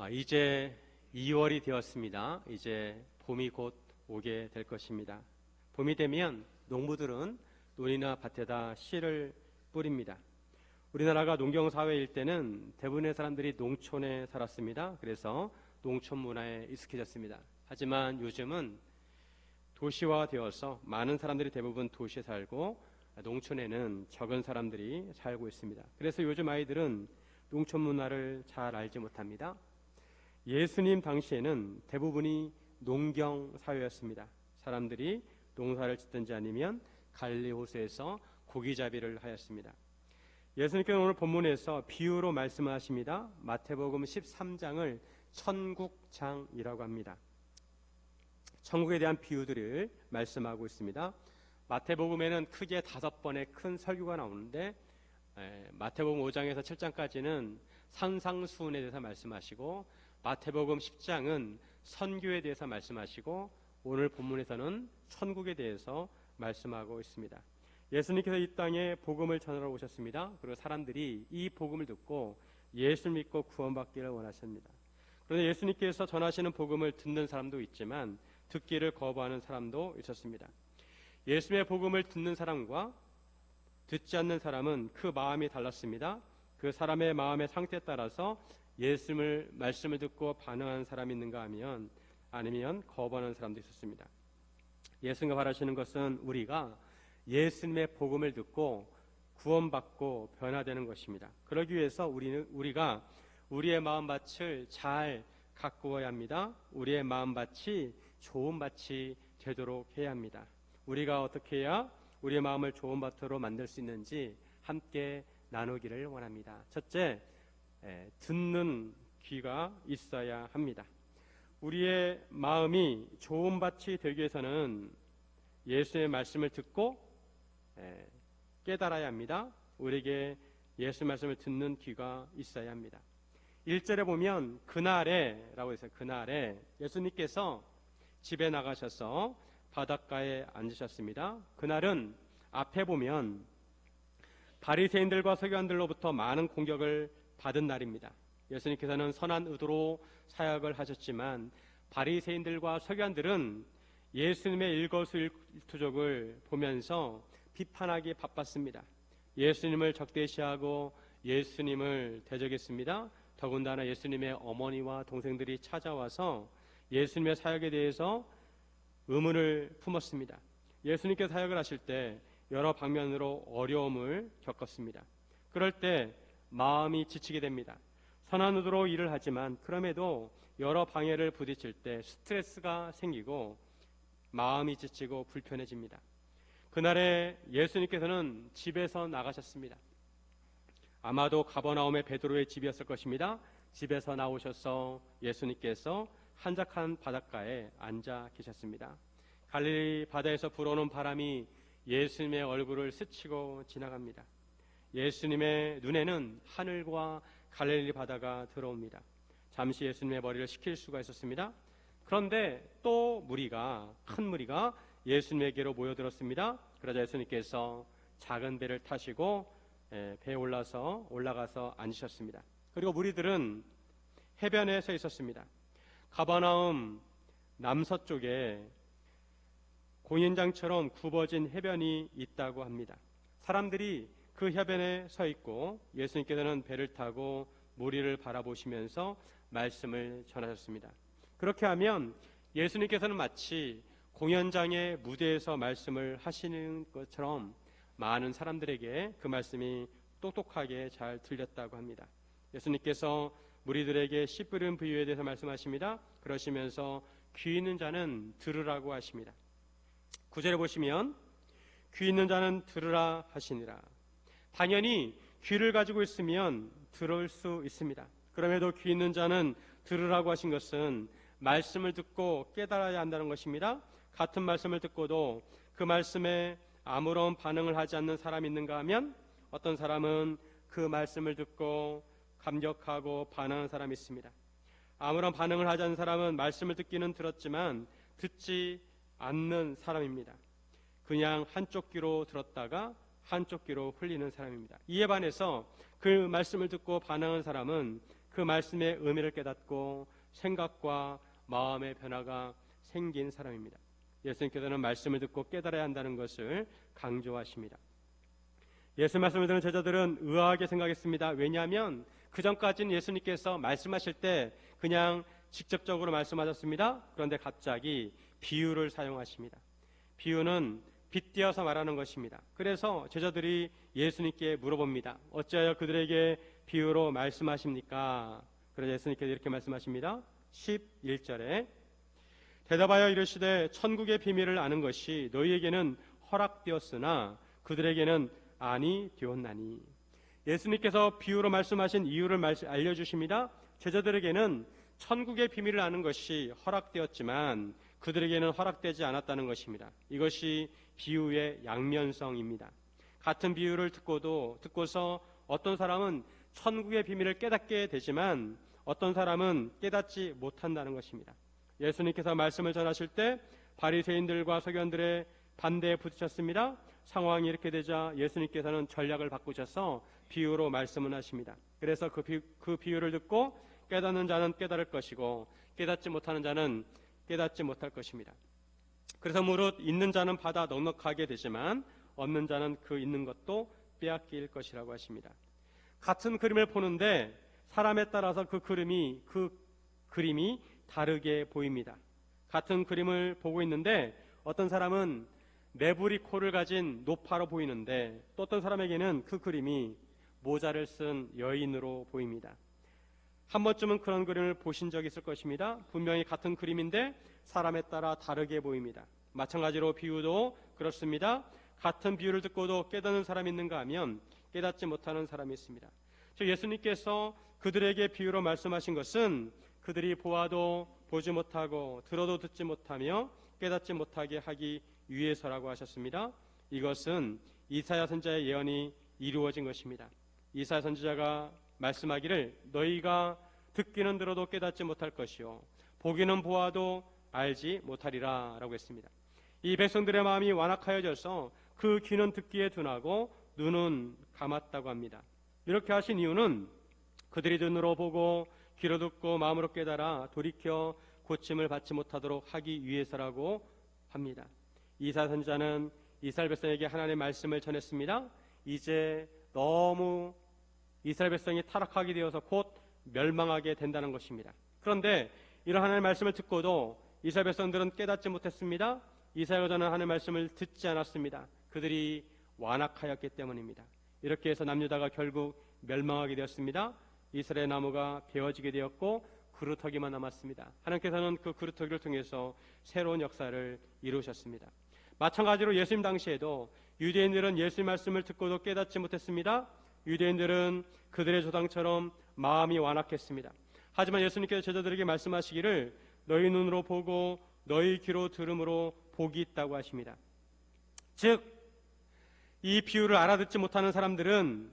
이제 2월이 되었습니다. 이제 봄이 곧 오게 될 것입니다. 봄이 되면 농부들은 논이나 밭에다 씨를 뿌립니다. 우리나라가 농경사회일 때는 대부분의 사람들이 농촌에 살았습니다. 그래서 농촌 문화에 익숙해졌습니다. 하지만 요즘은 도시화되어서 많은 사람들이 대부분 도시에 살고 농촌에는 적은 사람들이 살고 있습니다. 그래서 요즘 아이들은 농촌 문화를 잘 알지 못합니다. 예수님 당시에는 대부분이 농경 사회였습니다. 사람들이 농사를 짓든지 아니면 갈릴리 호수에서 고기잡이를 하였습니다. 예수님께서 오늘 본문에서 비유로 말씀하십니다. 마태복음 13장을 천국장이라고 합니다. 천국에 대한 비유들을 말씀하고 있습니다. 마태복음에는 크게 5번의 큰 설교가 나오는데 마태복음 5장에서 7장까지는 산상수훈에 대해서 말씀하시고 마태복음 10장은 선교에 대해서 말씀하시고 오늘 본문에서는 천국에 대해서 말씀하고 있습니다. 예수님께서 이 땅에 복음을 전하러 오셨습니다. 그리고 사람들이 이 복음을 듣고 예수를 믿고 구원받기를 원하십니다. 그런데 예수님께서 전하시는 복음을 듣는 사람도 있지만 듣기를 거부하는 사람도 있었습니다. 예수님의 복음을 듣는 사람과 듣지 않는 사람은 그 마음이 달랐습니다. 그 사람의 마음의 상태에 따라서 예수님의 말씀을 듣고 반응하는 사람이 있는가 하면 아니면 거부하는 사람도 있었습니다. 예수님과 바라시는 것은 우리가 예수님의 복음을 듣고 구원받고 변화되는 것입니다. 그러기 위해서 우리가 우리의 마음밭을 잘 가꾸어야 합니다. 우리의 마음밭이 좋은 밭이 되도록 해야 합니다. 우리가 어떻게 해야 우리의 마음을 좋은 밭으로 만들 수 있는지 함께 나누기를 원합니다. 첫째, 듣는 귀가 있어야 합니다. 우리의 마음이 좋은 밭이 되기 위해서는 예수의 말씀을 듣고 깨달아야 합니다. 우리에게 예수 말씀을 듣는 귀가 있어야 합니다. 1절에 보면 그날에 라고 했어요. 그날에 예수님께서 집에 나가셔서 바닷가에 앉으셨습니다. 그날은 앞에 보면 바리새인들과 서기관들로부터 많은 공격을 받은 날입니다. 예수님께서는 선한 의도로 사역을 하셨지만 바리새인들과 서기관들은 예수님의 일거수일투족을 보면서 비판하기 바빴습니다. 예수님을 적대시하고 예수님을 대적했습니다. 더군다나 예수님의 어머니와 동생들이 찾아와서 예수님의 사역에 대해서 의문을 품었습니다. 예수님께서 사역을 하실 때 여러 방면으로 어려움을 겪었습니다. 그럴 때 마음이 지치게 됩니다. 선한 의도로 일을 하지만 그럼에도 여러 방해를 부딪힐 때 스트레스가 생기고 마음이 지치고 불편해집니다. 그날에 예수님께서는 집에서 나가셨습니다. 아마도 가버나움의 베드로의 집이었을 것입니다. 집에서 나오셔서 예수님께서 한적한 바닷가에 앉아 계셨습니다. 갈릴리 바다에서 불어오는 바람이 예수님의 얼굴을 스치고 지나갑니다. 예수님의 눈에는 하늘과 갈릴리 바다가 들어옵니다. 잠시 예수님의 머리를 식힐 수가 있었습니다. 그런데 또 큰 무리가 예수님에게로 모여들었습니다. 그러자 예수님께서 작은 배를 타시고 배에 올라가서 앉으셨습니다. 그리고 무리들은 해변에 서 있었습니다. 가버나움 남서쪽에 공연장처럼 굽어진 해변이 있다고 합니다. 사람들이 그 해변에 서 있고 예수님께서는 배를 타고 무리를 바라보시면서 말씀을 전하셨습니다. 그렇게 하면 예수님께서는 마치 공연장의 무대에서 말씀을 하시는 것처럼 많은 사람들에게 그 말씀이 똑똑하게 잘 들렸다고 합니다. 예수님께서 무리들에게 씨 뿌린 비유에 대해서 말씀하십니다. 그러시면서 귀 있는 자는 들으라고 하십니다. 9절에 보시면 귀 있는 자는 들으라 하시니라. 당연히 귀를 가지고 있으면 들을 수 있습니다. 그럼에도 귀 있는 자는 들으라고 하신 것은 말씀을 듣고 깨달아야 한다는 것입니다. 같은 말씀을 듣고도 그 말씀에 아무런 반응을 하지 않는 사람이 있는가 하면 어떤 사람은 그 말씀을 듣고 감격하고 반응하는 사람이 있습니다. 아무런 반응을 하지 않는 사람은 말씀을 듣기는 들었지만 듣지 않는 사람입니다. 그냥 한쪽 귀로 들었다가 한쪽 귀로 흘리는 사람입니다. 이에 반해서 그 말씀을 듣고 반응한 사람은 그 그 말씀의 의미를 깨닫고 생각과 마음의 변화가 생긴 사람입니다. 예수님께서는 말씀을 듣고 깨달아야 한다는 것을 강조하십니다. 예수 말씀을 듣는 제자들은 의아하게 생각했습니다. 왜냐하면 그 전까지는 예수님께서 말씀하실 때 그냥 직접적으로 말씀하셨습니다. 그런데 갑자기 비유를 사용하십니다. 비유는 빗대어서 말하는 것입니다. 그래서 제자들이 예수님께 물어봅니다. 어찌하여 그들에게 비유로 말씀하십니까? 그래서 예수님께서 이렇게 말씀하십니다. 11절에 대답하여 이르시되 천국의 비밀을 아는 것이 너희에게는 허락되었으나 그들에게는 아니 되었나니. 예수님께서 비유로 말씀하신 이유를 알려주십니다. 제자들에게는 천국의 비밀을 아는 것이 허락되었지만 그들에게는 허락되지 않았다는 것입니다. 이것이 비유의 양면성입니다. 같은 비유를 듣고서 어떤 사람은 천국의 비밀을 깨닫게 되지만 어떤 사람은 깨닫지 못한다는 것입니다. 예수님께서 말씀을 전하실 때 바리새인들과 서기관들의 반대에 부딪혔습니다. 상황이 이렇게 되자 예수님께서는 전략을 바꾸셔서 비유로 말씀을 하십니다. 그래서 그 비유를 듣고 깨닫는 자는 깨달을 것이고 깨닫지 못하는 자는 깨닫지 못할 것입니다. 그래서 무릇 있는 자는 받아 넉넉하게 되지만 없는 자는 그 있는 것도 빼앗길 것이라고 하십니다. 같은 그림을 보는데 사람에 따라서 그 그림이 다르게 보입니다. 같은 그림을 보고 있는데 어떤 사람은 매부리 코를 가진 노파로 보이는데 또 어떤 사람에게는 그 그림이 모자를 쓴 여인으로 보입니다. 한 번쯤은 그런 그림을 보신 적이 있을 것입니다. 분명히 같은 그림인데 사람에 따라 다르게 보입니다. 마찬가지로 비유도 그렇습니다. 같은 비유를 듣고도 깨닫는 사람이 있는가 하면 깨닫지 못하는 사람이 있습니다. 즉 예수님께서 그들에게 비유로 말씀하신 것은 그들이 보아도 보지 못하고 들어도 듣지 못하며 깨닫지 못하게 하기 위해서라고 하셨습니다. 이것은 이사야 선지자의 예언이 이루어진 것입니다. 이사야 선지자가 말씀하기를 너희가 듣기는 들어도 깨닫지 못할 것이요 보기는 보아도 알지 못하리라 라고 했습니다. 이 백성들의 마음이 완악하여져서 그 귀는 듣기에 둔하고 눈은 감았다고 합니다. 이렇게 하신 이유는 그들이 눈으로 보고 귀로 듣고 마음으로 깨달아 돌이켜 고침을 받지 못하도록 하기 위해서라고 합니다. 이사야 선지자는 이스라엘 백성에게 하나님의 말씀을 전했습니다. 이제 너무 이스라엘 백성이 타락하게 되어서 곧 멸망하게 된다는 것입니다. 그런데 이런 하나님의 말씀을 듣고도 이스라엘 백성들은 깨닫지 못했습니다. 이사야가 전한 하나님의 말씀을 듣지 않았습니다. 그들이 완악하였기 때문입니다. 이렇게 해서 남유다가 결국 멸망하게 되었습니다. 이스라엘 나무가 베어지게 되었고 그루터기만 남았습니다. 하나님께서는 그 그루터기를 통해서 새로운 역사를 이루셨습니다. 마찬가지로 예수님 당시에도 유대인들은 예수님 말씀을 듣고도 깨닫지 못했습니다. 유대인들은 그들의 조상처럼 마음이 완악했습니다. 하지만 예수님께서 제자들에게 말씀하시기를 너희 눈으로 보고 너희 귀로 들음으로 복이 있다고 하십니다. 즉 이 비유를 알아듣지 못하는 사람들은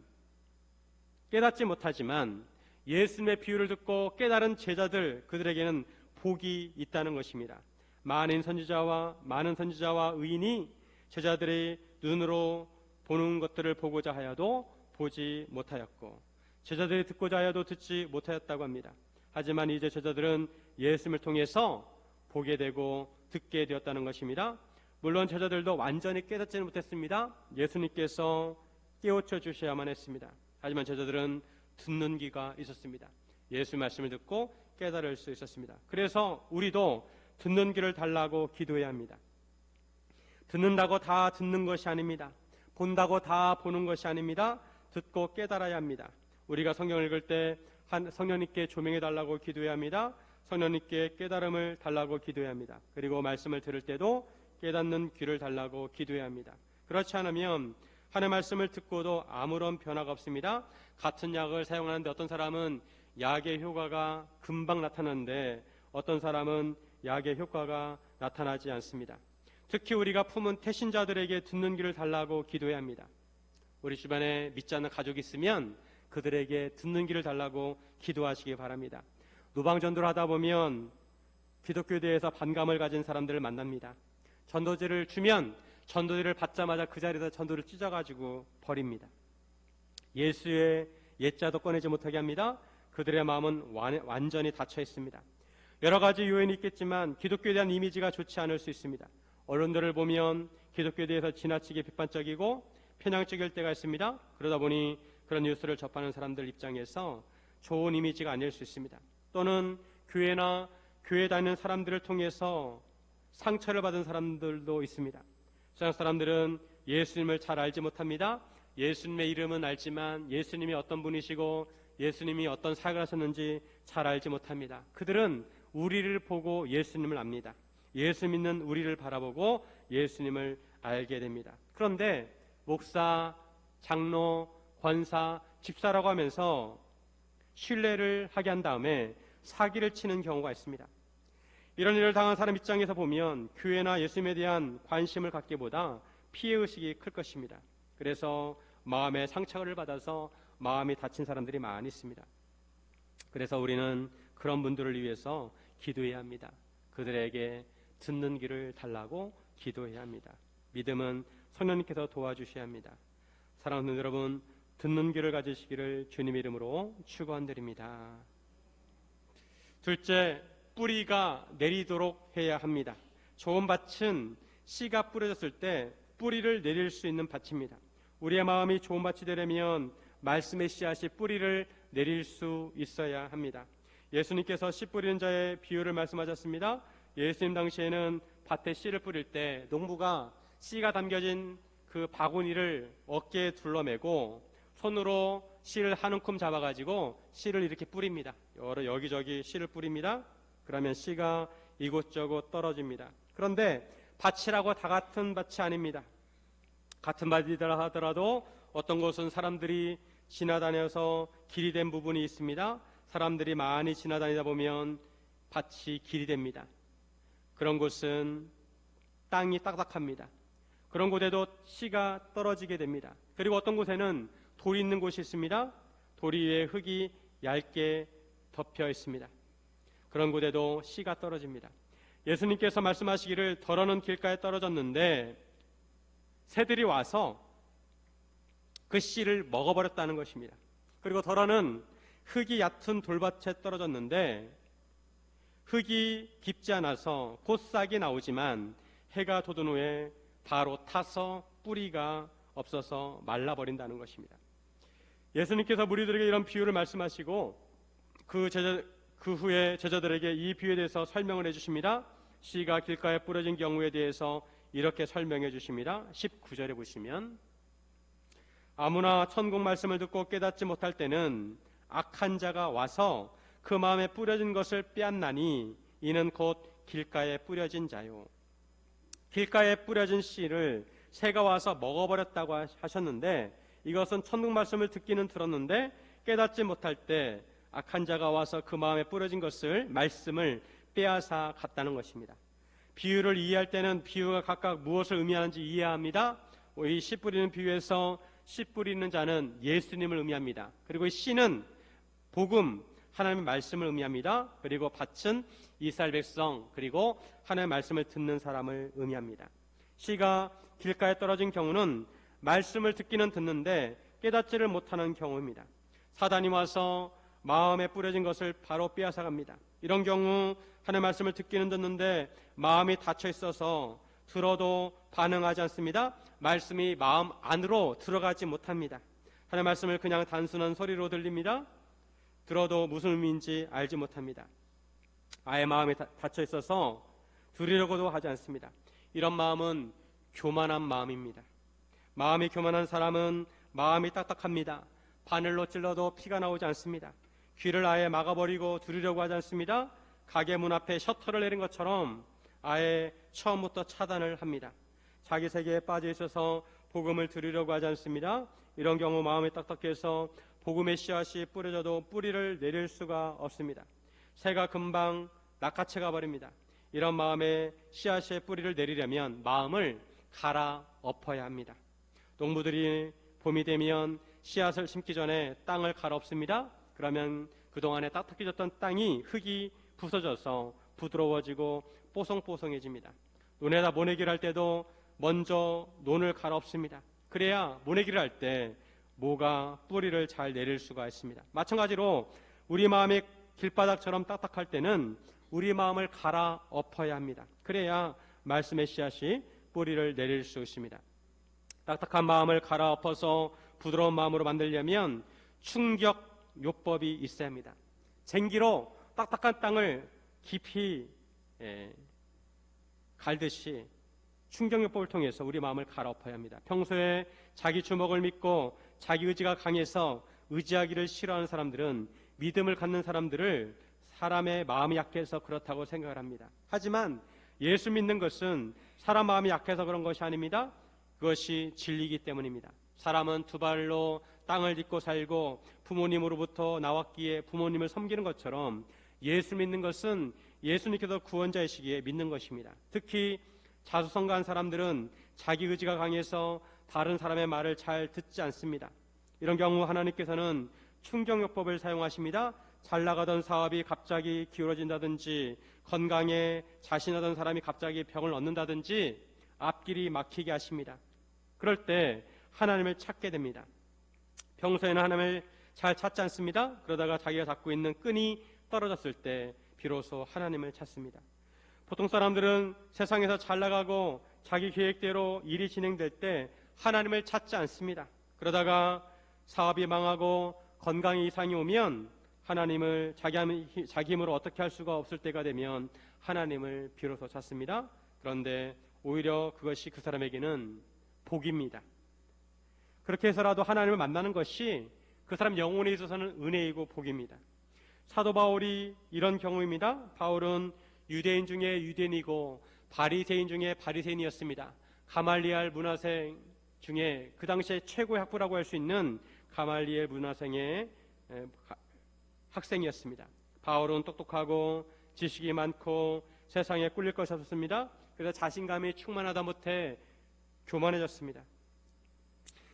깨닫지 못하지만 예수님의 비유를 듣고 깨달은 제자들 그들에게는 복이 있다는 것입니다. 많은 선지자와 의인이 제자들의 눈으로 보는 것들을 보고자 하여도 보지 못하였고 제자들이 듣고자 하여도 듣지 못하였다고 합니다. 하지만 이제 제자들은 예수님을 통해서 보게 되고 듣게 되었다는 것입니다. 물론 제자들도 완전히 깨닫지는 못했습니다. 예수님께서 깨우쳐 주셔야만 했습니다. 하지만 제자들은 듣는 귀가 있었습니다. 예수 말씀을 듣고 깨달을 수 있었습니다. 그래서 우리도 듣는 귀를 달라고 기도해야 합니다. 듣는다고 다 듣는 것이 아닙니다. 본다고 다 보는 것이 아닙니다. 듣고 깨달아야 합니다. 우리가 성경을 읽을 때 성령님께 조명해 달라고 기도해야 합니다. 성령님께 깨달음을 달라고 기도해야 합니다. 그리고 말씀을 들을 때도 깨닫는 귀를 달라고 기도해야 합니다. 그렇지 않으면 하나님의 말씀을 듣고도 아무런 변화가 없습니다. 같은 약을 사용하는데 어떤 사람은 약의 효과가 금방 나타나는데 어떤 사람은 약의 효과가 나타나지 않습니다. 특히 우리가 품은 태신자들에게 듣는 귀를 달라고 기도해야 합니다. 우리 주변에 믿지 않는 가족이 있으면 그들에게 듣는 귀를 달라고 기도하시기 바랍니다. 노방전도를 하다 보면 기독교에 대해서 반감을 가진 사람들을 만납니다. 전도지를 주면 전도지를 받자마자 그 자리에서 전도를 찢어가지고 버립니다. 예수의 옛자도 꺼내지 못하게 합니다. 그들의 마음은 완전히 닫혀 있습니다. 여러 가지 요인이 있겠지만 기독교에 대한 이미지가 좋지 않을 수 있습니다. 언론들을 보면 기독교에 대해서 지나치게 비판적이고 편향적일 때가 있습니다. 그러다 보니 그런 뉴스를 접하는 사람들 입장에서 좋은 이미지가 아닐 수 있습니다. 또는 교회나 교회 다니는 사람들을 통해서 상처를 받은 사람들도 있습니다. 세상 사람들은 예수님을 잘 알지 못합니다. 예수님의 이름은 알지만 예수님이 어떤 분이시고 예수님이 어떤 사역을 하셨는지 잘 알지 못합니다. 그들은 우리를 보고 예수님을 압니다. 예수 믿는 우리를 바라보고 예수님을 알게 됩니다. 그런데 목사, 장로, 권사, 집사라고 하면서 신뢰를 하게 한 다음에 사기를 치는 경우가 있습니다. 이런 일을 당한 사람 입장에서 보면 교회나 예수님에 대한 관심을 갖기보다 피해의식이 클 것입니다. 그래서 마음에 상처를 받아서 마음이 다친 사람들이 많이 있습니다. 그래서 우리는 그런 분들을 위해서 기도해야 합니다. 그들에게 듣는 귀를 달라고 기도해야 합니다. 믿음은 성령님께서 도와주셔야 합니다. 사랑하는 여러분, 듣는 귀를 가지시기를 주님 이름으로 축원드립니다. 둘째, 뿌리가 내리도록 해야 합니다. 좋은 밭은 씨가 뿌려졌을 때 뿌리를 내릴 수 있는 밭입니다. 우리의 마음이 좋은 밭이 되려면 말씀의 씨앗이 뿌리를 내릴 수 있어야 합니다. 예수님께서 씨 뿌리는 자의 비유를 말씀하셨습니다. 예수님 당시에는 밭에 씨를 뿌릴 때 농부가 씨가 담겨진 그 바구니를 어깨에 둘러매고 손으로 씨를 한 움큼 잡아가지고 씨를 이렇게 뿌립니다. 여기저기 씨를 뿌립니다. 그러면 씨가 이곳저곳 떨어집니다. 그런데 밭이라고 다 같은 밭이 아닙니다. 같은 밭이라 하더라도 어떤 곳은 사람들이 지나다녀서 길이 된 부분이 있습니다. 사람들이 많이 지나다니다 보면 밭이 길이 됩니다. 그런 곳은 땅이 딱딱합니다. 그런 곳에도 씨가 떨어지게 됩니다. 그리고 어떤 곳에는 돌이 있는 곳이 있습니다. 돌 위에 흙이 얇게 덮여 있습니다. 그런 곳에도 씨가 떨어집니다. 예수님께서 말씀하시기를 덜어는 길가에 떨어졌는데 새들이 와서 그 씨를 먹어버렸다는 것입니다. 그리고 덜어는 흙이 얕은 돌밭에 떨어졌는데 흙이 깊지 않아서 곧 싹이 나오지만 해가 돋은 후에 바로 타서 뿌리가 없어서 말라버린다는 것입니다. 예수님께서 무리들에게 이런 비유를 말씀하시고 그 후에 제자들에게 이 비유에 대해서 설명을 해주십니다. 씨가 길가에 뿌려진 경우에 대해서 이렇게 설명해 주십니다. 19절에 보시면 아무나 천국 말씀을 듣고 깨닫지 못할 때는 악한 자가 와서 그 마음에 뿌려진 것을 빼앗나니 이는 곧 길가에 뿌려진 자요. 길가에 뿌려진 씨를 새가 와서 먹어버렸다고 하셨는데 이것은 천국 말씀을 듣기는 들었는데 깨닫지 못할 때 악한 자가 와서 그 마음에 뿌려진 것을 말씀을 빼앗아 갔다는 것입니다. 비유를 이해할 때는 비유가 각각 무엇을 의미하는지 이해해야 합니다. 이 씨 뿌리는 비유에서 씨 뿌리는 자는 예수님을 의미합니다. 그리고 이 씨는 복음, 하나님의 말씀을 의미합니다. 그리고 밭은 이스라엘 백성, 그리고 하나님의 말씀을 듣는 사람을 의미합니다. 씨가 길가에 떨어진 경우는 말씀을 듣기는 듣는데 깨닫지를 못하는 경우입니다. 사단이 와서 마음에 뿌려진 것을 바로 빼앗아갑니다. 이런 경우 하나님의 말씀을 듣기는 듣는데 마음이 닫혀 있어서 들어도 반응하지 않습니다. 말씀이 마음 안으로 들어가지 못합니다. 하나님의 말씀을 그냥 단순한 소리로 들립니다. 들어도 무슨 의미인지 알지 못합니다. 아예 마음이 닫혀 있어서 들으려고도 하지 않습니다. 이런 마음은 교만한 마음입니다. 마음이 교만한 사람은 마음이 딱딱합니다. 바늘로 찔러도 피가 나오지 않습니다. 귀를 아예 막아버리고 들으려고 하지 않습니다. 가게 문 앞에 셔터를 내린 것처럼 아예 처음부터 차단을 합니다. 자기 세계에 빠져 있어서 복음을 들으려고 하지 않습니다. 이런 경우 마음이 딱딱해서 복음의 씨앗이 뿌려져도 뿌리를 내릴 수가 없습니다. 새가 금방 낚아채 가버립니다. 이런 마음에 씨앗의 뿌리를 내리려면 마음을 갈아엎어야 합니다. 농부들이 봄이 되면 씨앗을 심기 전에 땅을 갈아엎습니다. 그러면 그동안에 딱딱해졌던 땅이 흙이 부서져서 부드러워지고 뽀송뽀송해집니다. 논에다 모내기를 할 때도 먼저 논을 갈아엎습니다. 그래야 모내기를 할 때 모가 뿌리를 잘 내릴 수가 있습니다. 마찬가지로 우리 마음이 길바닥처럼 딱딱할 때는 우리 마음을 갈아엎어야 합니다. 그래야 말씀의 씨앗이 뿌리를 내릴 수 있습니다. 딱딱한 마음을 갈아엎어서 부드러운 마음으로 만들려면 충격 요법이 있어야 합니다. 쟁기로 딱딱한 땅을 깊이 갈듯이 충격요법을 통해서 우리 마음을 갈아엎어야 합니다. 평소에 자기 주먹을 믿고 자기 의지가 강해서 의지하기를 싫어하는 사람들은 믿음을 갖는 사람들을 사람의 마음이 약해서 그렇다고 생각을 합니다. 하지만 예수 믿는 것은 사람 마음이 약해서 그런 것이 아닙니다. 그것이 진리이기 때문입니다. 사람은 두 발로 땅을 딛고 살고 부모님으로부터 나왔기에 부모님을 섬기는 것처럼 예수 믿는 것은 예수님께서 구원자이시기에 믿는 것입니다. 특히 자수성가한 사람들은 자기 의지가 강해서 다른 사람의 말을 잘 듣지 않습니다. 이런 경우 하나님께서는 충격요법을 사용하십니다. 잘 나가던 사업이 갑자기 기울어진다든지 건강에 자신하던 사람이 갑자기 병을 얻는다든지 앞길이 막히게 하십니다. 그럴 때 하나님을 찾게 됩니다. 평소에는 하나님을 잘 찾지 않습니다. 그러다가 자기가 잡고 있는 끈이 떨어졌을 때 비로소 하나님을 찾습니다. 보통 사람들은 세상에서 잘 나가고 자기 계획대로 일이 진행될 때 하나님을 찾지 않습니다. 그러다가 사업이 망하고 건강에 이상이 오면 하나님을 자기 힘으로 어떻게 할 수가 없을 때가 되면 하나님을 비로소 찾습니다. 그런데 오히려 그것이 그 사람에게는 복입니다. 그렇게 해서라도 하나님을 만나는 것이 그 사람 영혼에 있어서는 은혜이고 복입니다. 사도 바울이 이런 경우입니다. 바울은 유대인 중에 유대인이고 바리새인 중에 바리새인이었습니다. 가말리엘 문화생 중에 그 당시에 최고의 학부라고 할 수 있는 가말리엘 문화생의 학생이었습니다. 바울은 똑똑하고 지식이 많고 세상에 꿀릴 것이 없었습니다. 그래서 자신감이 충만하다 못해 교만해졌습니다.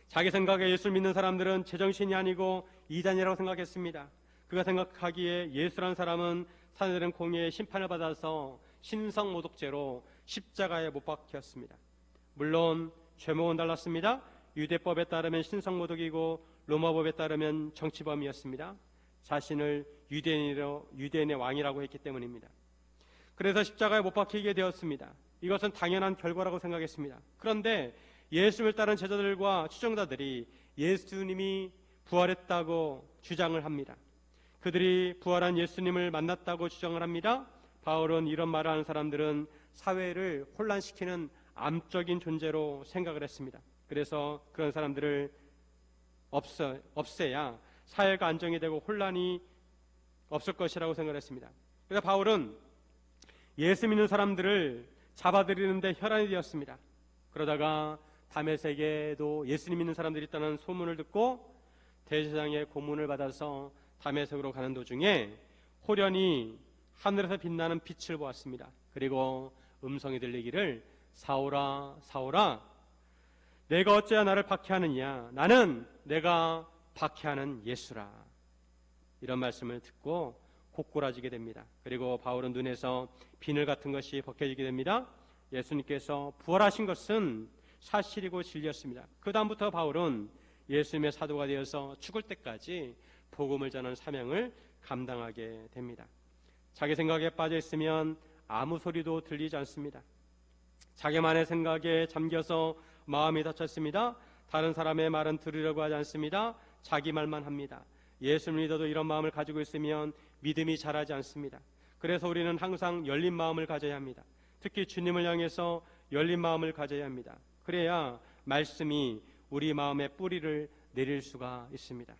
자기 생각에 예수를 믿는 사람들은 제정신이 아니고 이단이라고 생각했습니다. 그가 생각하기에 예수라는 사람은 사내들은 공의의 심판을 받아서 신성모독죄로 십자가에 못 박혔습니다. 물론 죄목은 달랐습니다. 유대법에 따르면 신성모독이고 로마법에 따르면 정치범이었습니다. 자신을 유대인의 왕이라고 했기 때문입니다. 그래서 십자가에 못 박히게 되었습니다. 이것은 당연한 결과라고 생각했습니다. 그런데 예수를 따른 제자들과 추종자들이 예수님이 부활했다고 주장을 합니다. 그들이 부활한 예수님을 만났다고 주장을 합니다. 바울은 이런 말을 하는 사람들은 사회를 혼란시키는 암적인 존재로 생각을 했습니다. 그래서 그런 사람들을 없애야 사회가 안정이 되고 혼란이 없을 것이라고 생각을 했습니다. 그래서 바울은 예수 믿는 사람들을 잡아들이는데 혈안이 되었습니다. 그러다가 다메섹에도 예수님 믿는 사람들이 있다는 소문을 듣고 대제사장의 고문을 받아서 다메섹으로 가는 도중에 호련히 하늘에서 빛나는 빛을 보았습니다. 그리고 음성이 들리기를 사울아 사울아 내가 어찌하여 나를 박해하느냐 나는 내가 박해하는 예수라. 이런 말씀을 듣고 고꾸라지게 됩니다. 그리고 바울은 눈에서 비늘 같은 것이 벗겨지게 됩니다. 예수님께서 부활하신 것은 사실이고 진리였습니다. 그 다음부터 바울은 예수님의 사도가 되어서 죽을 때까지 복음을 전하는 사명을 감당하게 됩니다. 자기 생각에 빠져 있으면 아무 소리도 들리지 않습니다. 자기만의 생각에 잠겨서 마음이 닫혔습니다. 다른 사람의 말은 들으려고 하지 않습니다. 자기 말만 합니다. 예수를 믿어도 이런 마음을 가지고 있으면 믿음이 자라지 않습니다. 그래서 우리는 항상 열린 마음을 가져야 합니다. 특히 주님을 향해서 열린 마음을 가져야 합니다. 그래야 말씀이 우리 마음에 뿌리를 내릴 수가 있습니다.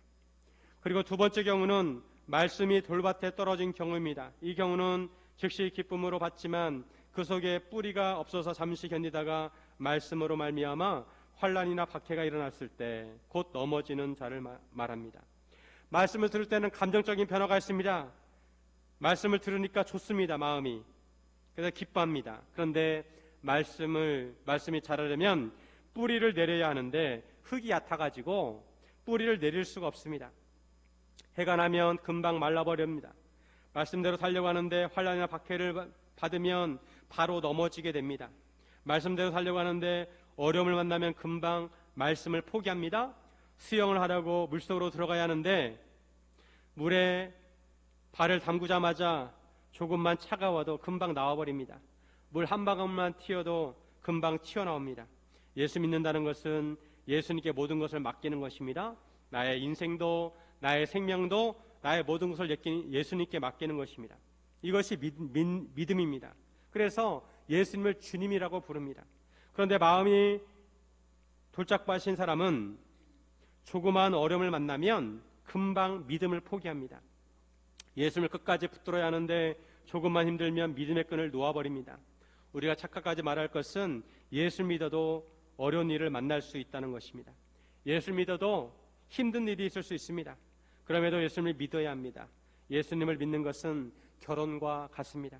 그리고 두 번째 경우는 말씀이 돌밭에 떨어진 경우입니다. 이 경우는 즉시 기쁨으로 받지만 그 속에 뿌리가 없어서 잠시 견디다가 말씀으로 말미암아 환난이나 박해가 일어났을 때 곧 넘어지는 자를 말합니다. 말씀을 들을 때는 감정적인 변화가 있습니다. 말씀을 들으니까 좋습니다. 마음이. 그래서 기뻐합니다. 그런데 말씀이 자라려면 뿌리를 내려야 하는데 흙이 얕아가지고 뿌리를 내릴 수가 없습니다. 해가 나면 금방 말라버립니다. 말씀대로 살려고 하는데 환난이나 박해를 받으면 바로 넘어지게 됩니다. 말씀대로 살려고 하는데 어려움을 만나면 금방 말씀을 포기합니다. 수영을 하려고 물속으로 들어가야 하는데 물에 발을 담그자마자 조금만 차가워도 금방 나와버립니다. 물 한 방울만 튀어도 금방 튀어나옵니다. 예수 믿는다는 것은 예수님께 모든 것을 맡기는 것입니다. 나의 인생도 나의 생명도 나의 모든 것을 예수님께 맡기는 것입니다. 이것이 믿음입니다. 그래서 예수님을 주님이라고 부릅니다. 그런데 마음이 돌짝밭인 사람은 조그마한 어려움을 만나면 금방 믿음을 포기합니다. 예수님을 끝까지 붙들어야 하는데 조금만 힘들면 믿음의 끈을 놓아버립니다. 우리가 착각하지 말할 것은 예수 믿어도 어려운 일을 만날 수 있다는 것입니다. 예수 믿어도 힘든 일이 있을 수 있습니다. 그럼에도 예수님을 믿어야 합니다. 예수님을 믿는 것은 결혼과 같습니다.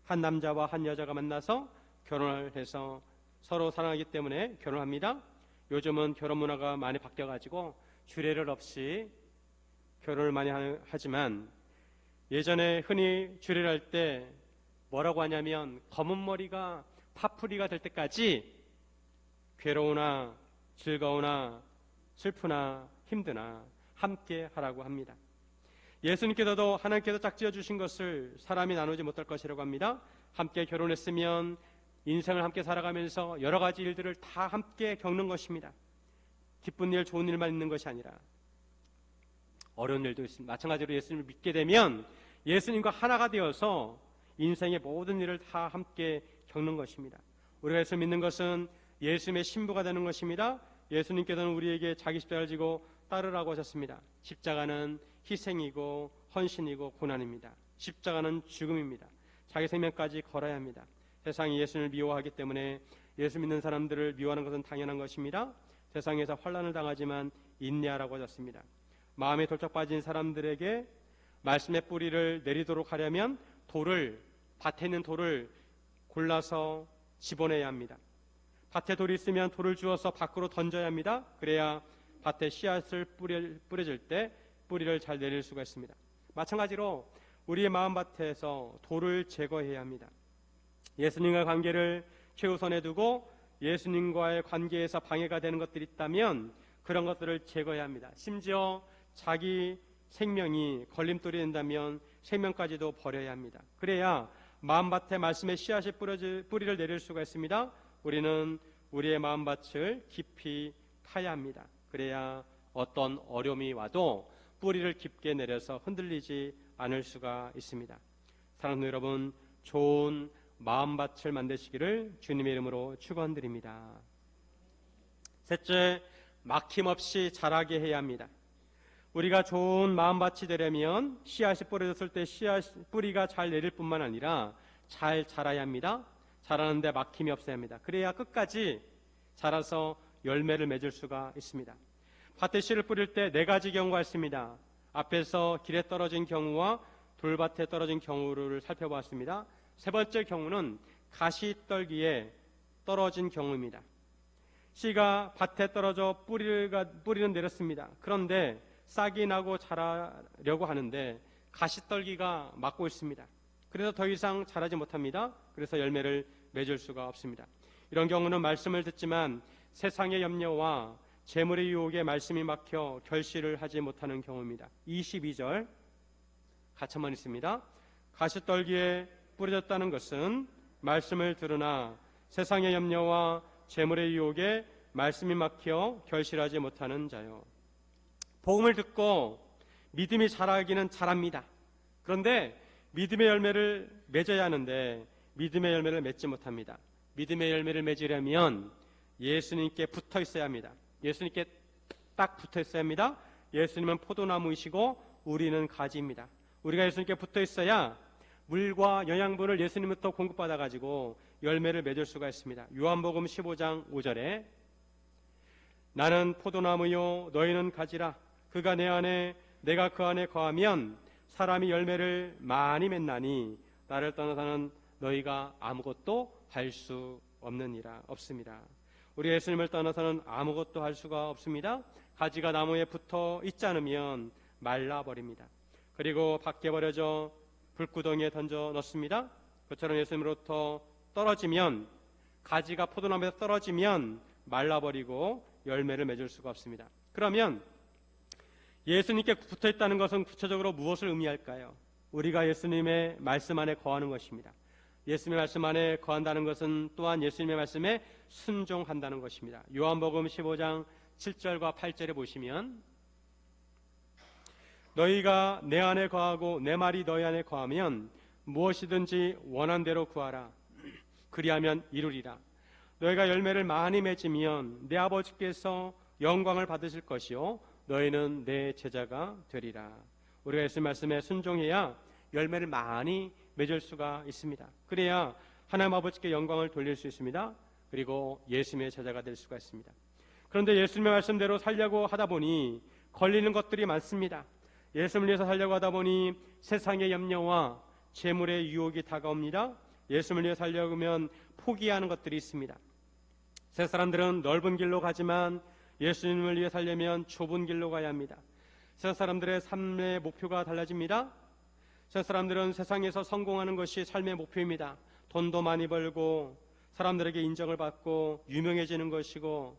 한 남자와 한 여자가 만나서 결혼을 해서 서로 사랑하기 때문에 결혼합니다. 요즘은 결혼 문화가 많이 바뀌어가지고 주례를 없이 결혼을 많이 하지만 예전에 흔히 주례를 할 때 뭐라고 하냐면 검은 머리가 파풀이가 될 때까지 괴로우나 즐거우나 슬프나 힘드나 함께 하라고 합니다. 예수님께서도 하나님께서 짝지어 주신 것을 사람이 나누지 못할 것이라고 합니다. 함께 결혼했으면 인생을 함께 살아가면서 여러 가지 일들을 다 함께 겪는 것입니다. 기쁜 일, 좋은 일만 있는 것이 아니라 어려운 일도 있습니다. 마찬가지로 예수님을 믿게 되면 예수님과 하나가 되어서 인생의 모든 일을 다 함께 겪는 것입니다. 우리가 예수 믿는 것은 예수님의 신부가 되는 것입니다. 예수님께서는 우리에게 자기 십자가를 지고 따르라고 하셨습니다. 십자가는 희생이고 헌신이고 고난입니다. 십자가는 죽음입니다. 자기 생명까지 걸어야 합니다. 세상이 예수님을 미워하기 때문에 예수 믿는 사람들을 미워하는 것은 당연한 것입니다. 세상에서 환난을 당하지만 인내하라고 하셨습니다. 마음에 돌짝 빠진 사람들에게 말씀의 뿌리를 내리도록 하려면 밭에 있는 돌을 골라서 집어내야 합니다. 밭에 돌이 있으면 돌을 주워서 밖으로 던져야 합니다. 그래야 밭에 씨앗을 뿌려질 때 뿌리를 잘 내릴 수가 있습니다. 마찬가지로 우리의 마음밭에서 돌을 제거해야 합니다. 예수님과의 관계를 최우선에 두고 예수님과의 관계에서 방해가 되는 것들이 있다면 그런 것들을 제거해야 합니다. 심지어 자기 생명이 걸림돌이 된다면 생명까지도 버려야 합니다. 그래야 마음밭에 말씀의 씨앗이 뿌리를 내릴 수가 있습니다. 우리는 우리의 마음밭을 깊이 파야 합니다. 그래야 어떤 어려움이 와도 뿌리를 깊게 내려서 흔들리지 않을 수가 있습니다. 사랑하는 여러분, 좋은 마음밭을 만드시기를 주님의 이름으로 축원드립니다. 셋째, 막힘없이 자라게 해야 합니다. 우리가 좋은 마음밭이 되려면 씨앗이 뿌려졌을 때 뿌리가 잘 내릴 뿐만 아니라 잘 자라야 합니다. 자라는데 막힘이 없어야 합니다. 그래야 끝까지 자라서 열매를 맺을 수가 있습니다. 밭에 씨를 뿌릴 때 네 가지 경우가 있습니다. 앞에서 길에 떨어진 경우와 돌밭에 떨어진 경우를 살펴보았습니다. 세 번째 경우는 가시떨기에 떨어진 경우입니다. 씨가 밭에 떨어져 뿌리는 내렸습니다. 그런데 싹이 나고 자라려고 하는데 가시떨기가 막고 있습니다. 그래서 더 이상 자라지 못합니다. 그래서 열매를 맺을 수가 없습니다. 이런 경우는 말씀을 듣지만 세상의 염려와 재물의 유혹에 말씀이 막혀 결실을 하지 못하는 경우입니다. 22절 같이 한번 있습니다. 가시떨기에 뿌려졌다는 것은 말씀을 들으나 세상의 염려와 재물의 유혹에 말씀이 막혀 결실하지 못하는 자요. 복음을 듣고 믿음이 자라기는 자랍니다. 그런데 믿음의 열매를 맺어야 하는데 믿음의 열매를 맺지 못합니다. 믿음의 열매를 맺으려면 예수님께 붙어 있어야 합니다. 예수님께 딱 붙어 있어야 합니다. 예수님은 포도나무이시고 우리는 가지입니다. 우리가 예수님께 붙어 있어야 물과 영양분을 예수님부터 공급받아 가지고 열매를 맺을 수가 있습니다. 요한복음 15장 5절에 나는 포도나무요 너희는 가지라. 그가 내 안에 내가 그 안에 거하면 사람이 열매를 많이 맺나니 나를 떠나서는 너희가 아무것도 할 수 없습니다. 우리 예수님을 떠나서는 아무것도 할 수가 없습니다. 가지가 나무에 붙어 있지 않으면 말라버립니다. 그리고 밖에 버려져 불구덩이에 던져 넣습니다. 그처럼 예수님으로부터 떨어지면 가지가 포도나무에서 떨어지면 말라버리고 열매를 맺을 수가 없습니다. 그러면 예수님께 붙어 있다는 것은 구체적으로 무엇을 의미할까요? 우리가 예수님의 말씀 안에 거하는 것입니다. 예수님의 말씀 안에 거한다는 것은 또한 예수님의 말씀에 순종한다는 것입니다. 요한복음 15장 7절과 8절에 보시면 너희가 내 안에 거하고 내 말이 너희 안에 거하면 무엇이든지 원한 대로 구하라. 그리하면 이루리라. 너희가 열매를 많이 맺으면 내 아버지께서 영광을 받으실 것이요 너희는 내 제자가 되리라. 우리가 예수님 말씀에 순종해야 열매를 많이 맺을 수가 있습니다. 그래야 하나님 아버지께 영광을 돌릴 수 있습니다. 그리고 예수님의 제자가 될 수가 있습니다. 그런데 예수님의 말씀대로 살려고 하다 보니 걸리는 것들이 많습니다. 예수님을 위해서 살려고 하다 보니 세상의 염려와 재물의 유혹이 다가옵니다. 예수님을 위해 살려고 하면 포기하는 것들이 있습니다. 세 사람들은 넓은 길로 가지만 예수님을 위해 살려면 좁은 길로 가야 합니다. 세 사람들의 삶의 목표가 달라집니다. 세 사람들은 세상에서 성공하는 것이 삶의 목표입니다. 돈도 많이 벌고 사람들에게 인정을 받고 유명해지는 것이고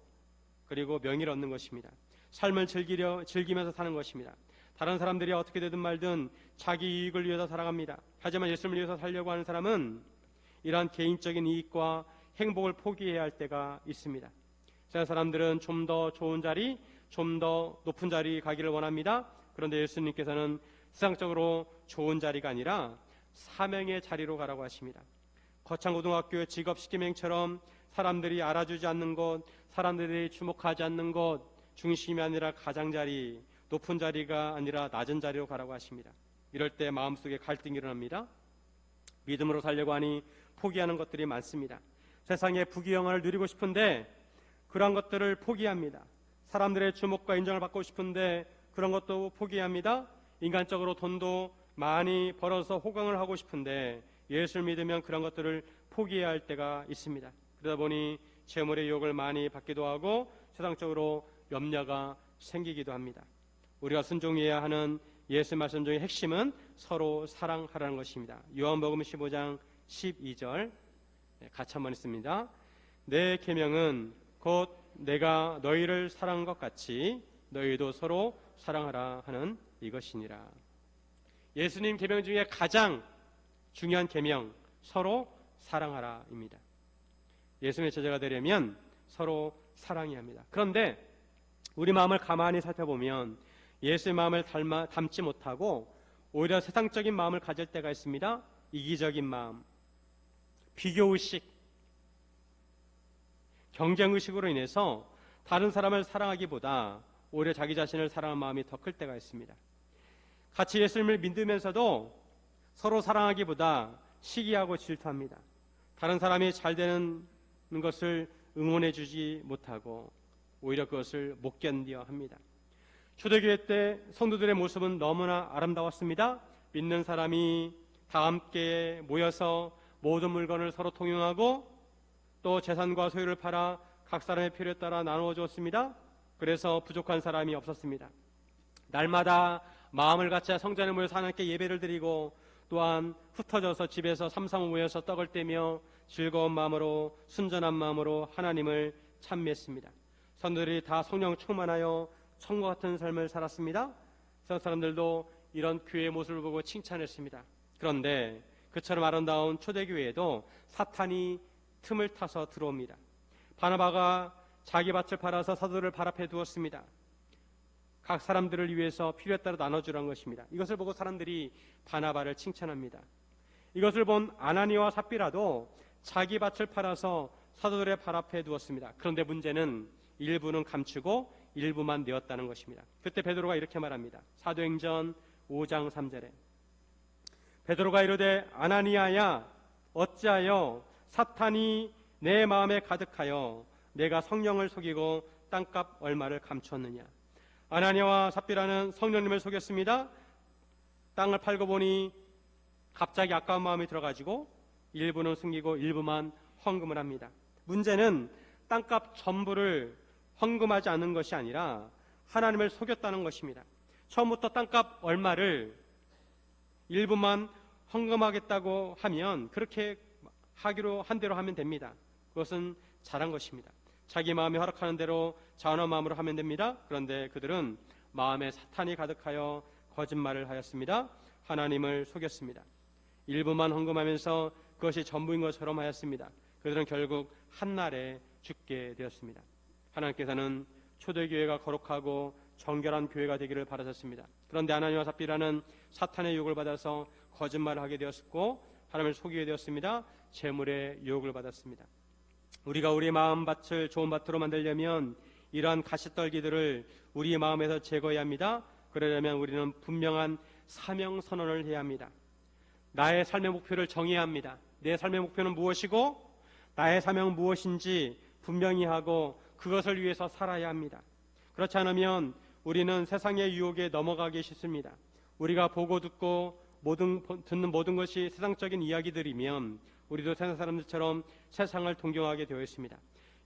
그리고 명예를 얻는 것입니다. 삶을 즐기면서 사는 것입니다. 다른 사람들이 어떻게 되든 말든 자기 이익을 위해서 살아갑니다. 하지만 예수님을 위해서 살려고 하는 사람은 이러한 개인적인 이익과 행복을 포기해야 할 때가 있습니다. 세 사람들은 좀 더 좋은 자리, 좀 더 높은 자리 가기를 원합니다. 그런데 예수님께서는 세상적으로 좋은 자리가 아니라 사명의 자리로 가라고 하십니다. 거창고등학교의 직업시키명처럼 사람들이 알아주지 않는 곳, 사람들이 주목하지 않는 곳, 중심이 아니라 가장자리, 높은 자리가 아니라 낮은 자리로 가라고 하십니다. 이럴 때 마음속에 갈등이 일어납니다. 믿음으로 살려고 하니 포기하는 것들이 많습니다. 세상의 부귀영화를 누리고 싶은데 그런 것들을 포기합니다. 사람들의 주목과 인정을 받고 싶은데 그런 것도 포기합니다. 인간적으로 돈도 많이 벌어서 호강을 하고 싶은데 예수를 믿으면 그런 것들을 포기해야 할 때가 있습니다. 그러다 보니 재물의 유혹을 많이 받기도 하고 세상적으로 염려가 생기기도 합니다. 우리가 순종해야 하는 예수 말씀 중의 핵심은 서로 사랑하라는 것입니다. 요한복음 15장 12절 같이 한번 읽습니다. 내 계명은 곧 내가 너희를 사랑한 것 같이 너희도 서로 사랑하라 하는 이것이니라. 예수님 계명 중에 가장 중요한 계명 서로 사랑하라입니다. 예수님의 제자가 되려면 서로 사랑해야 합니다. 그런데 우리 마음을 가만히 살펴보면 예수의 마음을 담지 못하고 오히려 세상적인 마음을 가질 때가 있습니다. 이기적인 마음, 비교의식, 경쟁의식으로 인해서 다른 사람을 사랑하기보다 오히려 자기 자신을 사랑하는 마음이 더 클 때가 있습니다. 같이 예수님을 믿으면서도 서로 사랑하기보다 시기하고 질투합니다. 다른 사람이 잘 되는 것을 응원해 주지 못하고 오히려 그것을 못 견뎌 합니다. 초대교회 때 성도들의 모습은 너무나 아름다웠습니다. 믿는 사람이 다 함께 모여서 모든 물건을 서로 통용하고 또 재산과 소유를 팔아 각 사람의 필요에 따라 나누어 주었습니다. 그래서 부족한 사람이 없었습니다. 날마다 마음을 같이 성전에 모여서 하나님께 예배를 드리고 또한 흩어져서 집에서 삼삼오오 모여서 떡을 떼며 즐거운 마음으로 순전한 마음으로 하나님을 찬미했습니다. 성도들이 다 성령 충만하여 천국 같은 삶을 살았습니다. 세상 사람들도 이런 교회의 모습을 보고 칭찬했습니다. 그런데 그처럼 아름다운 초대교회에도 사탄이 틈을 타서 들어옵니다. 바나바가 자기 밭을 팔아서 사도를 발 앞에 두었습니다. 각 사람들을 위해서 필요에 따라 나눠주라는 것입니다. 이것을 보고 사람들이 바나바를 칭찬합니다. 이것을 본 아나니와 삽비라도 자기 밭을 팔아서 사도들의 발 앞에 두었습니다. 그런데 문제는 일부는 감추고 일부만 내었다는 것입니다. 그때 베드로가 이렇게 말합니다. 사도행전 5장 3절에 베드로가 이르되 아나니아야 어찌하여 사탄이 내 마음에 가득하여 내가 성령을 속이고 땅값 얼마를 감추었느냐. 아나니아와 삽비라는 성령님을 속였습니다. 땅을 팔고 보니 갑자기 아까운 마음이 들어가지고 일부는 숨기고 일부만 헌금을 합니다. 문제는 땅값 전부를 헌금하지 않은 것이 아니라 하나님을 속였다는 것입니다. 처음부터 땅값 얼마를 일부만 헌금하겠다고 하면 그렇게 하기로 한 대로 하면 됩니다. 그것은 잘한 것입니다. 자기 마음이 허락하는 대로 자원한 마음으로 하면 됩니다. 그런데 그들은 마음에 사탄이 가득하여 거짓말을 하였습니다. 하나님을 속였습니다. 일부만 헌금하면서 그것이 전부인 것처럼 하였습니다. 그들은 결국 한날에 죽게 되었습니다. 하나님께서는 초대교회가 거룩하고 정결한 교회가 되기를 바라셨습니다. 그런데 아나니와 삽비라는 사탄의 유혹을 받아서 거짓말을 하게 되었고 하나님을 속이게 되었습니다. 재물의 유혹을 받았습니다. 우리가 우리 마음밭을 좋은 밭으로 만들려면 이러한 가시떨기들을 우리 마음에서 제거해야 합니다. 그러려면 우리는 분명한 사명 선언을 해야 합니다. 나의 삶의 목표를 정해야 합니다. 내 삶의 목표는 무엇이고 나의 사명은 무엇인지 분명히 하고 그것을 위해서 살아야 합니다. 그렇지 않으면 우리는 세상의 유혹에 넘어가기 쉽습니다. 우리가 보고 듣고 듣는 모든 것이 세상적인 이야기들이면 우리도 세상 사람들처럼 세상을 동경하게 되어 있습니다.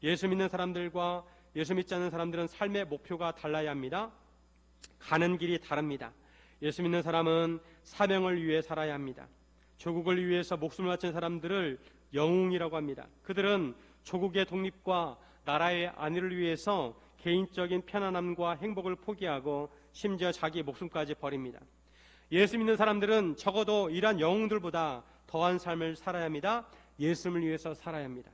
예수 믿는 사람들과 예수 믿지 않는 사람들은 삶의 목표가 달라야 합니다. 가는 길이 다릅니다. 예수 믿는 사람은 사명을 위해 살아야 합니다. 조국을 위해서 목숨을 바친 사람들을 영웅이라고 합니다. 그들은 조국의 독립과 나라의 안위를 위해서 개인적인 편안함과 행복을 포기하고 심지어 자기 목숨까지 버립니다. 예수 믿는 사람들은 적어도 이러한 영웅들보다 더한 삶을 살아야 합니다. 예수님을 위해서 살아야 합니다.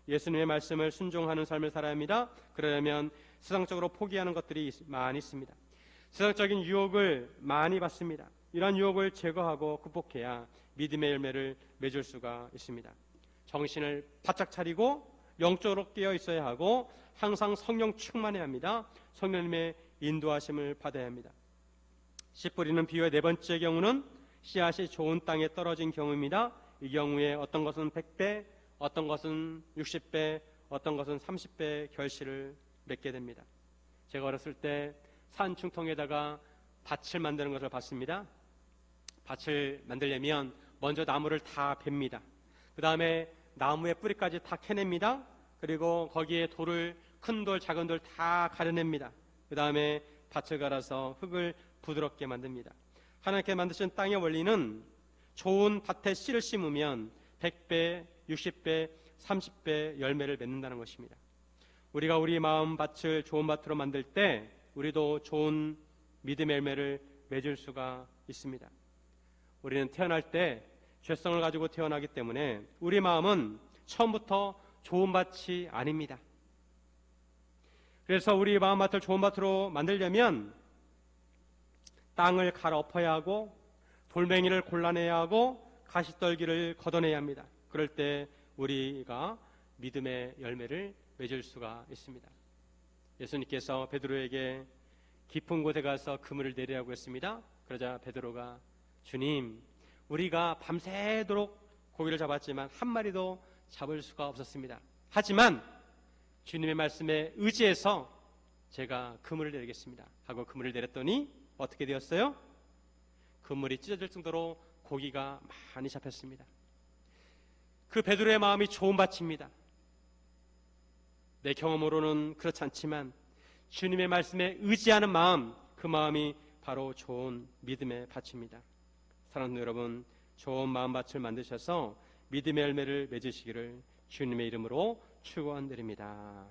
예수님의 말씀을 순종하는 삶을 살아야 합니다. 그러려면 세상적으로 포기하는 것들이 많이 있습니다. 세상적인 유혹을 많이 받습니다. 이러한 유혹을 제거하고 극복해야 믿음의 열매를 맺을 수가 있습니다. 정신을 바짝 차리고 영적으로 깨어 있어야 하고 항상 성령 충만해야 합니다. 성령님의 인도하심을 받아야 합니다. 씨 뿌리는 비유의 네 번째 경우는 씨앗이 좋은 땅에 떨어진 경우입니다. 이 경우에 어떤 것은 100배, 어떤 것은 60배, 어떤 것은 30배 결실을 맺게 됩니다. 제가 어렸을 때 산 중통에다가 밭을 만드는 것을 봤습니다. 밭을 만들려면 먼저 나무를 다 뱁니다. 그 다음에 나무의 뿌리까지 다 캐냅니다. 그리고 거기에 돌을, 큰 돌, 작은 돌 다 가려냅니다. 그 다음에 밭을 갈아서 흙을 부드럽게 만듭니다. 하나님께 만드신 땅의 원리는 좋은 밭에 씨를 심으면 100배, 60배, 30배 열매를 맺는다는 것입니다. 우리가 우리 마음 밭을 좋은 밭으로 만들 때 우리도 좋은 믿음의 열매를 맺을 수가 있습니다. 우리는 태어날 때 죄성을 가지고 태어나기 때문에 우리 마음은 처음부터 좋은 밭이 아닙니다. 그래서 우리 마음 밭을 좋은 밭으로 만들려면 땅을 갈아 엎어야 하고 돌멩이를 골라내야 하고 가시떨기를 걷어내야 합니다. 그럴 때 우리가 믿음의 열매를 맺을 수가 있습니다. 예수님께서 베드로에게 깊은 곳에 가서 그물을 내리라고 했습니다. 그러자 베드로가 주님, 우리가 밤새도록 고기를 잡았지만 한 마리도 잡을 수가 없었습니다. 하지만 주님의 말씀에 의지해서 제가 그물을 내리겠습니다 하고 그물을 내렸더니 어떻게 되었어요? 그물이 찢어질 정도로 고기가 많이 잡혔습니다. 그 베드로의 마음이 좋은 밭입니다. 내 경험으로는 그렇지 않지만 주님의 말씀에 의지하는 마음, 그 마음이 바로 좋은 믿음의 밭입니다. 사랑하는 여러분, 좋은 마음밭을 만드셔서 믿음의 열매를 맺으시기를 주님의 이름으로 축원드립니다.